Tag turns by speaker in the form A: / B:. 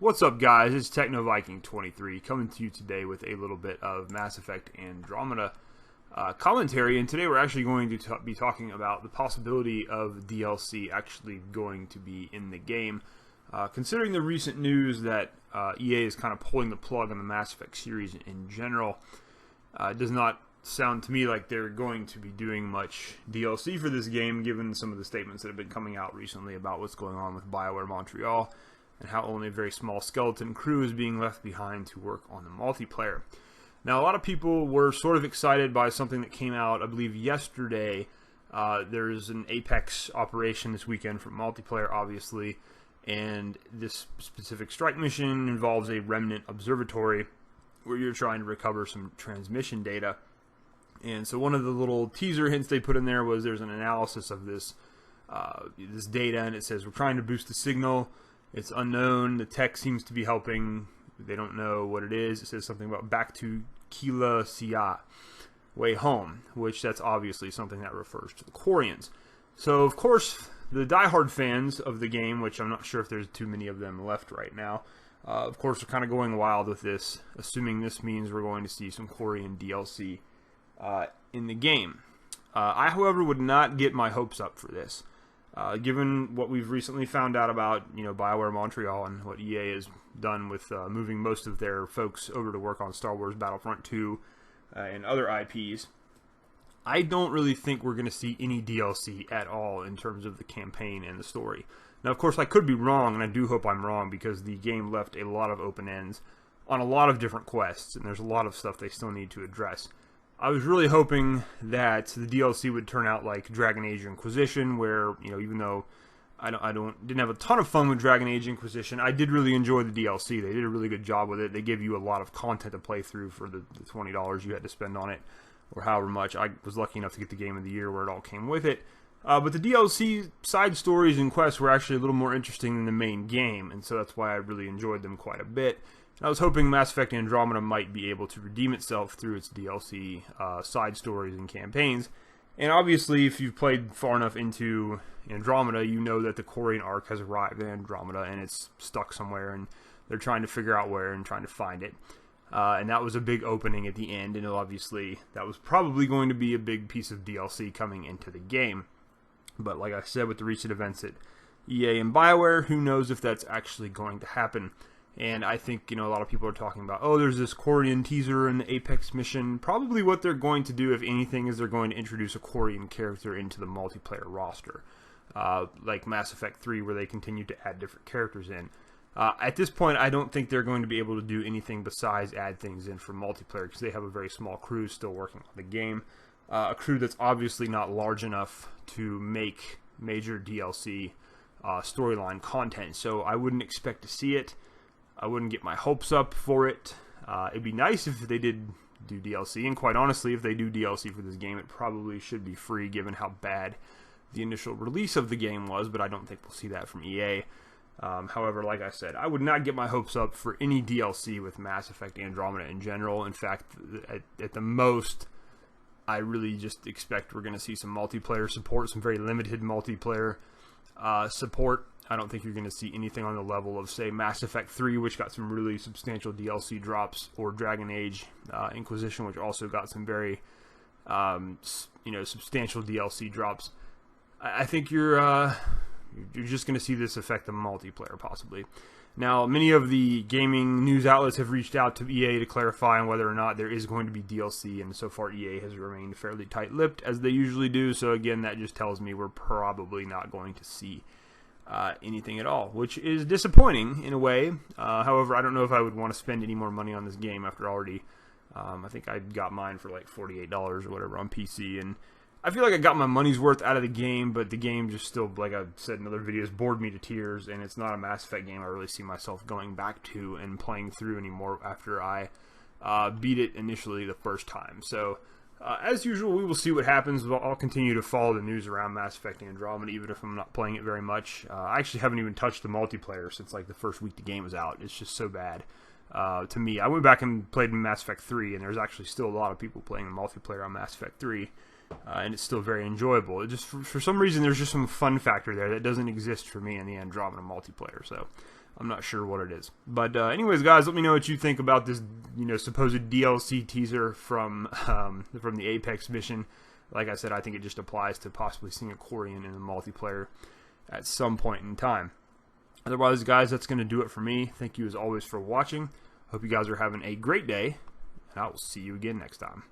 A: What's up, guys? It's TechnoViking23 coming to you today with a little bit of Mass Effect Andromeda commentary, and today we're actually going to be talking about the possibility of DLC actually going to be in the game. Considering the recent news that EA is kind of pulling the plug on the Mass Effect series in general, it does not sound to me like they're going to be doing much DLC for this game, given some of the statements that have been coming out recently about what's going on with BioWare Montreal and how only a very small skeleton crew is being left behind to work on the multiplayer. Now, a lot of people were sort of excited by something that came out, I believe, yesterday. There's an Apex operation this weekend for multiplayer, obviously, and this specific strike mission involves a remnant observatory where you're trying to recover some transmission data. And so one of the little teaser hints they put in there was there's an analysis of this data, and it says we're trying to boost the signal. It's unknown. The tech seems to be helping. They don't know what it is. It says something about back to Kila Sia, way home, which that's obviously something that refers to the Quarians. So, of course, the diehard fans of the game, which I'm not sure if there's too many of them left right now, of course, are kind of going wild with this, assuming this means we're going to see some Quarian DLC in the game. I, however, would not get my hopes up for this. Given what we've recently found out about, BioWare Montreal and what EA has done with moving most of their folks over to work on Star Wars Battlefront 2 and other IPs, I don't really think we're going to see any DLC at all in terms of the campaign and the story. Now, of course, I could be wrong, and I do hope I'm wrong, because the game left a lot of open ends on a lot of different quests, and there's a lot of stuff they still need to address. I was really hoping that the DLC would turn out like Dragon Age Inquisition, where, even though I didn't have a ton of fun with Dragon Age Inquisition, I did really enjoy the DLC. They did a really good job with it. They give you a lot of content to play through for the $20 you had to spend on it, or however much. I was lucky enough to get the Game of the Year where it all came with it. But the DLC side stories and quests were actually a little more interesting than the main game, and so that's why I really enjoyed them quite a bit. I was hoping Mass Effect Andromeda might be able to redeem itself through its DLC side stories and campaigns. And obviously, if you've played far enough into Andromeda, you know that the Quarian arc has arrived in Andromeda, and it's stuck somewhere, and they're trying to figure out where and trying to find it. And that was a big opening at the end, and obviously that was probably going to be a big piece of DLC coming into the game. But like I said, with the recent events at EA and BioWare, who knows if that's actually going to happen. And I think, a lot of people are talking about, there's this Quarian teaser in the Apex mission. Probably what they're going to do, if anything, is they're going to introduce a Quarian character into the multiplayer roster. Like Mass Effect 3, where they continue to add different characters in. At this point, I don't think they're going to be able to do anything besides add things in for multiplayer, because they have a very small crew still working on the game. A crew that's obviously not large enough to make major DLC storyline content. So I wouldn't expect to see it. I wouldn't get my hopes up for it. It'd be nice if they did do DLC, and quite honestly, if they do DLC for this game, it probably should be free, given how bad the initial release of the game was, but I don't think we'll see that from EA. However, like I said, I would not get my hopes up for any DLC with Mass Effect Andromeda in general. In fact, at the most, I really just expect we're going to see some multiplayer support, some very limited multiplayer support. I don't think you're going to see anything on the level of, say, Mass Effect 3, which got some really substantial DLC drops, or Dragon Age Inquisition, which also got some very, substantial DLC drops. I think you're just going to see this affect the multiplayer, possibly. Now, many of the gaming news outlets have reached out to EA to clarify on whether or not there is going to be DLC, and so far EA has remained fairly tight-lipped, as they usually do. So again, that just tells me we're probably not going to see anything at all, which is disappointing in a way. However, I don't know if I would want to spend any more money on this game after already, I think I got mine for like $48 or whatever on PC, and I feel like I got my money's worth out of the game, but the game just still, like I've said in other videos, bored me to tears, and it's not a Mass Effect game I really see myself going back to and playing through anymore after I beat it initially the first time. So, as usual, we will see what happens. I'll continue to follow the news around Mass Effect Andromeda, even if I'm not playing it very much. I actually haven't even touched the multiplayer since like the first week the game was out. It's just so bad to me. I went back and played Mass Effect 3, and there's actually still a lot of people playing the multiplayer on Mass Effect 3. And it's still very enjoyable. It just for some reason, there's just some fun factor there that doesn't exist for me in the Andromeda multiplayer. So I'm not sure what it is. But anyways, guys, let me know what you think about this, supposed DLC teaser from the Apex mission. Like I said, I think it just applies to possibly seeing a Quarian in the multiplayer at some point in time. Otherwise, guys, that's going to do it for me. Thank you as always for watching. Hope you guys are having a great day, and I will see you again next time.